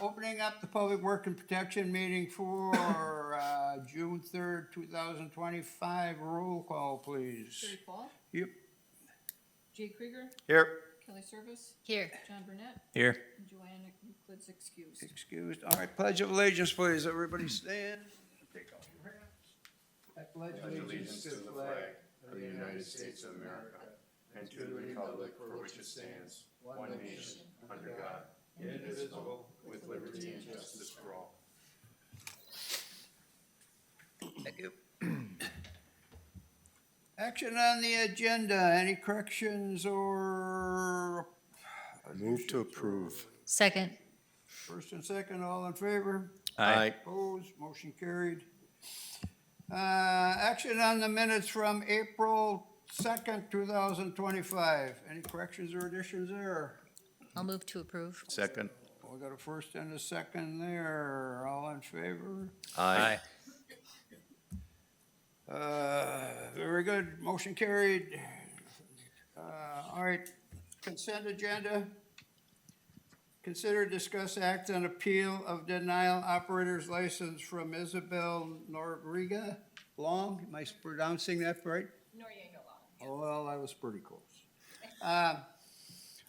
Opening up the Public Work and Protection meeting for June 3rd, 2025. Roll call, please. Terry Paul, Yep. Jay Krieger, Here. Kelly Service, Here. John Burnett, Here. and Joanna Euclid's excused. Excused. All right, Pledge of Allegiance, please. Everybody stand. Take off your hats. I pledge allegiance to the flag of the United States of America and to the republic for which it stands, one nation, under God, indivisible, with liberty and justice for all. Thank you. Action on the agenda. Any corrections or? Move to approve. Second. First and second, all in favor? Aye. Opposed, motion carried. Action on the minutes from April 2nd, 2025. Any corrections or additions there? I'll move to approve. Second. We got a first and a second there. All in favor? Aye. Very good, motion carried. All right, consent agenda. Consider, discuss, act on appeal of denial operator's license from Isabel Noriega. Long, am I pronouncing that right? Noriega Law. Oh, well, I was pretty close.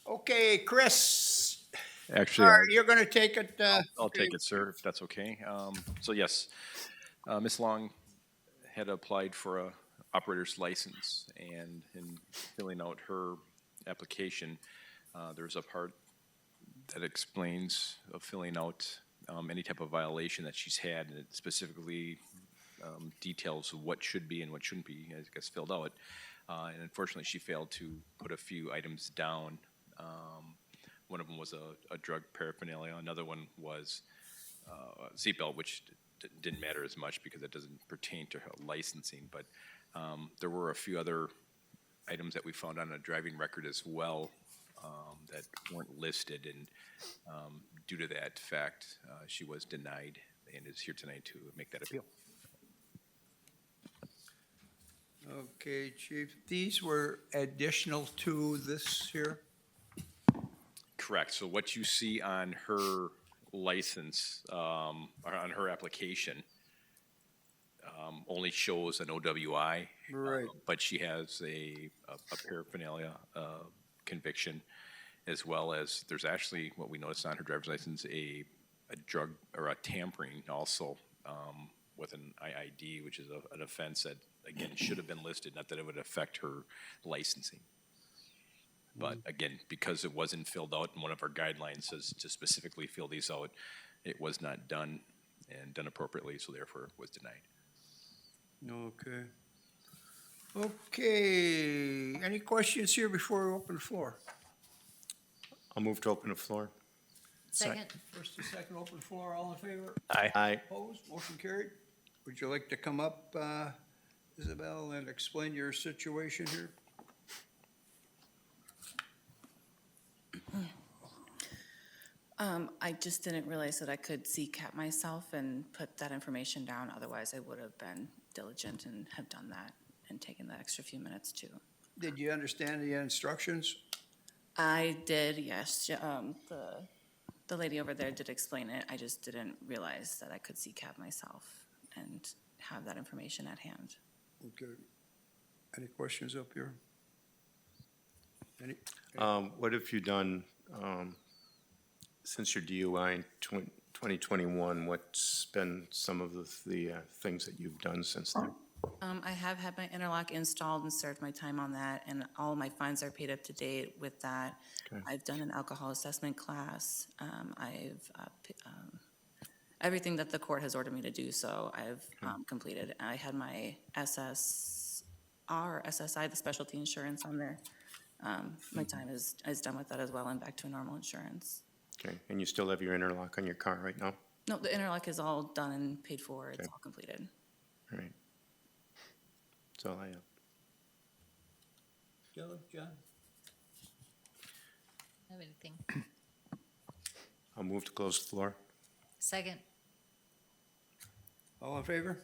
Okay, Chris. Actually, All right, you're gonna take it. I'll take it, sir, if that's okay. So yes, Ms. Long had applied for a operator's license, and in filling out her application, there's a part that explains of filling out any type of violation that she's had, and it specifically details what should be and what shouldn't be, I guess, filled out. And unfortunately, she failed to put a few items down. One of them was a drug paraphernalia. Another one was a seatbelt, which didn't matter as much because it doesn't pertain to her licensing. But there were a few other items that we found on a driving record as well that weren't listed. And due to that fact, she was denied and is here tonight to make that appeal. Okay, Chief, these were additional to this here? Correct. So what you see on her license, or on her application, only shows an OWI. Right. But she has a paraphernalia conviction, as well as there's actually, what we noticed on her driver's license, a drug or a tampering also with an IID, which is an offense that, again, should have been listed, not that it would affect her licensing. But again, because it wasn't filled out, and one of our guidelines says to specifically fill these out, it was not done and done appropriately, so therefore was denied. Okay. Okay, any questions here before we open the floor? I'll move to open the floor. Second. First and second, open floor, all in favor? Aye. Opposed, motion carried. Would you like to come up, Isabel, and explain your situation here? I just didn't realize that I could CCAP myself and put that information down. Otherwise, I would have been diligent and have done that and taken the extra few minutes too. Did you understand the instructions? I did, yes. The lady over there did explain it. I just didn't realize that I could CCAP myself and have that information at hand. Okay. Any questions up here? Any? What have you done since your DUI in 2021? What's been some of the things that you've done since then? I have had my interlock installed and served my time on that, and all of my fines are paid up to date with that. Okay. I've done an alcohol assessment class. Everything that the court has ordered me to do, so I've completed. I had my SSI, the specialty insurance on there. My time is done with that as well and back to normal insurance. Okay, and you still have your interlock on your car right now? No, the interlock is all done and paid for. It's Okay. all completed. All right. That's all I have. John? Have anything? I'll move to close the floor. Second. All in favor?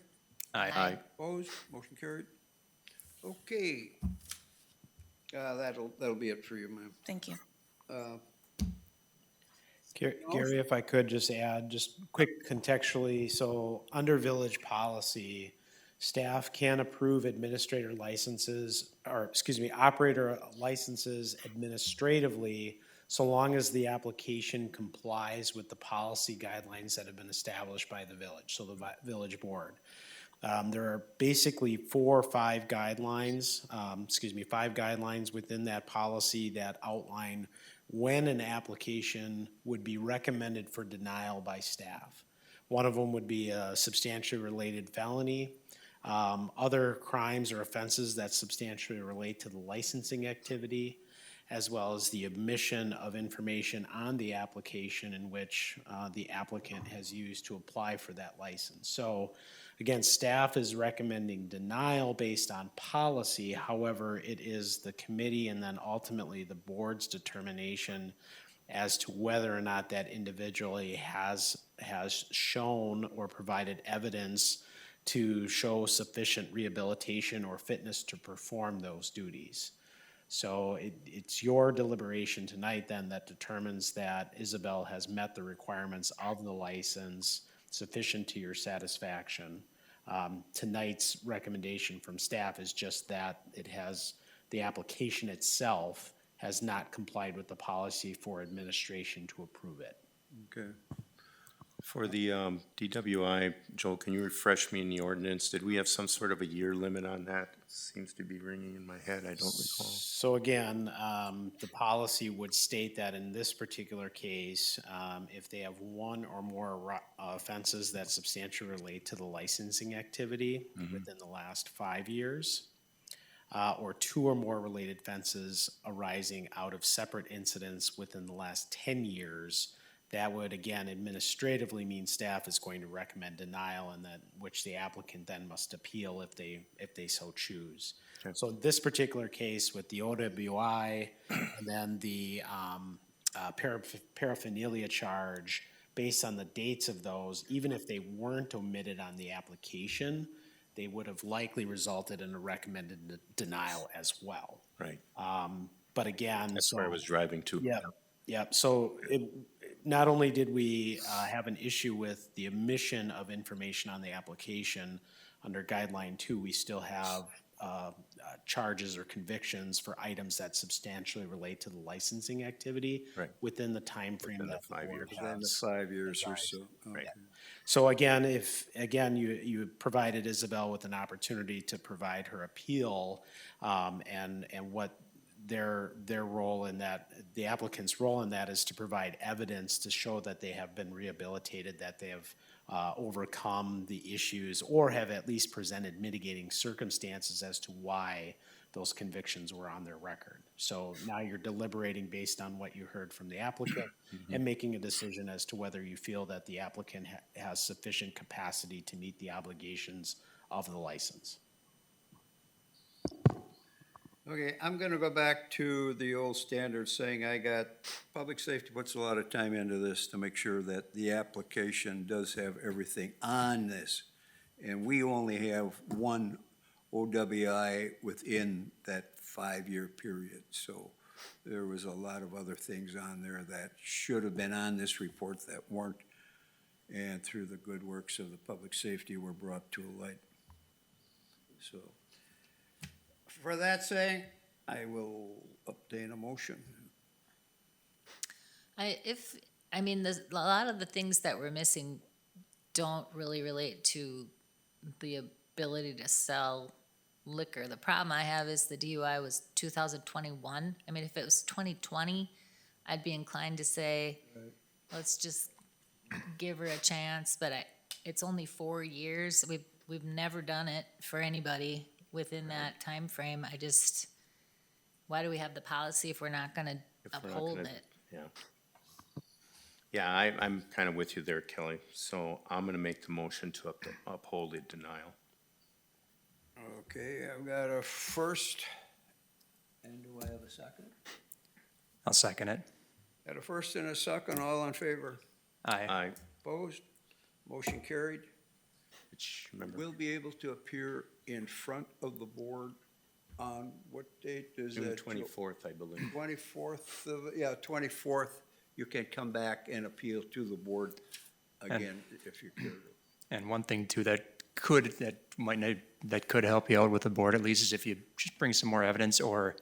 Aye. Opposed, motion carried. Okay. That'll be it for you, ma'am. Thank you. Gary, if I could just add, just quick contextually, so under village policy, staff can approve administrator licenses, or excuse me, operator licenses administratively, so long as the application complies with the policy guidelines that have been established by the village, so the village board. There are basically 4 or 5 guidelines, 5 guidelines within that policy that outline when an application would be recommended for denial by staff. One of them would be a substantially related felony. Other crimes or offenses that substantially relate to the licensing activity, as well as the omission of information on the application in which the applicant has used to apply for that license. So again, staff is recommending denial based on policy. However, it is the committee and then ultimately the board's determination as to whether or not that individually has shown or provided evidence to show sufficient rehabilitation or fitness to perform those duties. So it's your deliberation tonight then that determines that Isabel has met the requirements of the license sufficient to your satisfaction. Tonight's recommendation from staff is just that the application itself has not complied with the policy for administration to approve it. Okay. For the DWI, Joel, can you refresh me in the ordinance? Did we have some sort of a year limit on that? It seems to be ringing in my head. I don't recall. So again, the policy would state that in this particular case, if they have 1 or more offenses that substantially relate to the licensing activity within the last 5 years, or 2 or more related offenses arising out of separate incidents within the last 10 years, that would, again, administratively mean staff is going to recommend denial, and that which the applicant then must appeal if they so choose. Okay. So this particular case with the OWI and then the paraphernalia charge, based on the dates of those, even if they weren't omitted on the application, they would have likely resulted in a recommended denial as well. Right. But again, That's where I was driving to. Yeah. So not only did we have an issue with the omission of information on the application under guideline 2, we still have charges or convictions for items that substantially relate to the licensing activity within the time frame Within the that the 5 board years. Within the has. 5 years or so. Right. Okay. So again, you provided Isabel with an opportunity to provide her appeal, and what their role in that, the applicant's role in that is to provide evidence to show that they have been rehabilitated, that they have overcome the issues, or have at least presented mitigating circumstances as to why those convictions were on their record. So now you're deliberating based on what you heard from the applicant and making a decision as to whether you feel that the applicant has sufficient capacity to meet the obligations of the license. Okay, I'm gonna go back to the old standard saying public safety puts a lot of time into this to make sure that the application does have everything on this. And we only have 1 OWI within that 5-year period. So there was a lot of other things on there that should have been on this report that weren't. And through the good works of the public safety were brought to light. So. For that saying, I will obtain a motion. A lot of the things that we're missing don't really relate to the ability to sell liquor. The problem I have is the DUI was 2021. I mean, if it was 2020, I'd be inclined to say, let's just give her a chance, but it's only 4 years. We've never done it for anybody within that time frame. Why do we have the policy if we're not gonna uphold it? Yeah. Yeah, I'm kind of with you there, Kelly. So I'm gonna make the motion to uphold the denial. Okay, I've got a first, and do I have a second? I'll second it. Got a first and a second, all in favor? Aye. Opposed? Motion carried. Which, remember, We'll be able to appear in front of the board on what date is June that? 24th, I believe. 24th, 24th you can come back and appeal to the board again if you care to. And one thing too that could help you out with the board at least is if you just bring some more evidence, or,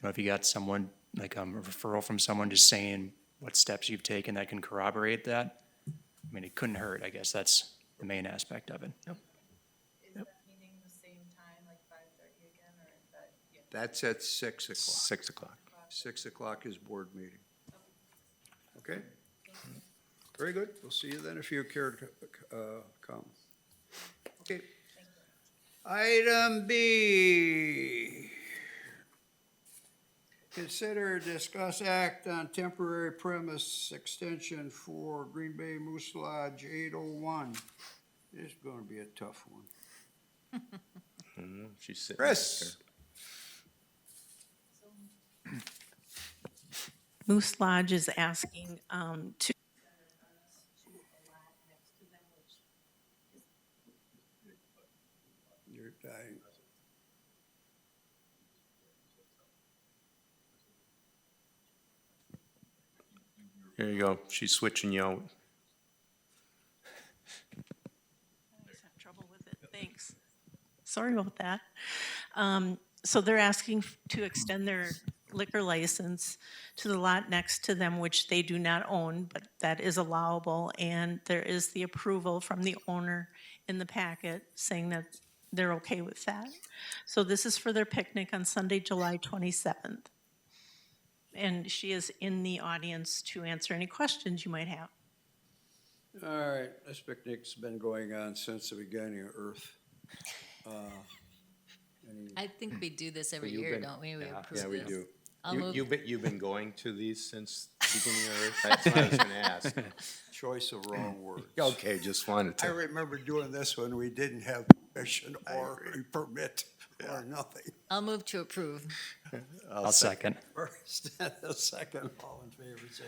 if you got someone, like a referral from someone just saying what steps you've taken that can corroborate that. I mean, it couldn't hurt, I guess that's the main aspect of it. Is that meeting the same time, like 5:30 again, or is that? That's at 6 o'clock. 6 o'clock. 6 o'clock is board meeting. Okay? Very good. We'll see you then if you care to come. Okay. Item B. Consider, discuss, act on temporary premise extension for Green Bay Moose Lodge 801. This is gonna be a tough one. She's sitting. Chris? Moose Lodge is asking to. You're dying. Here you go. She's switching you out. I always have trouble with it, thanks. Sorry about that. So they're asking to extend their liquor license to the lot next to them, which they do not own, but that is allowable. And there is the approval from the owner in the packet saying that they're okay with that. So this is for their picnic on Sunday, July 27th. And she is in the audience to answer any questions you might have. All right, this picnic's been going on since the beginning of Earth. I think we do this every You've year, been- don't we? We approve Yeah, we this. do. I'll move, You've been going to these since the beginning of Earth? That's what I was gonna ask. Choice of wrong words. Okay, just wanted I to. remember doing this when we didn't have permission or a permit or nothing. I'll move to approve. I'll second. First and a second, all in favor, say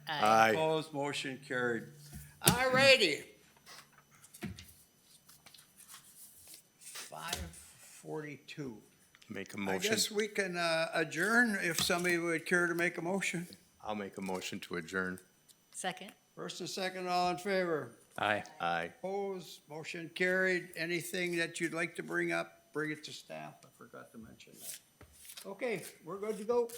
aye. Aye. Opposed, motion carried. All righty. 5:42. Make a I motion. guess we can adjourn if somebody would care to make a motion. I'll make a motion to adjourn. Second? First and second, all in favor. Aye. Aye. Opposed, motion carried. Anything that you'd like to bring up, bring it to staff. I forgot to mention that. Okay, we're good to go.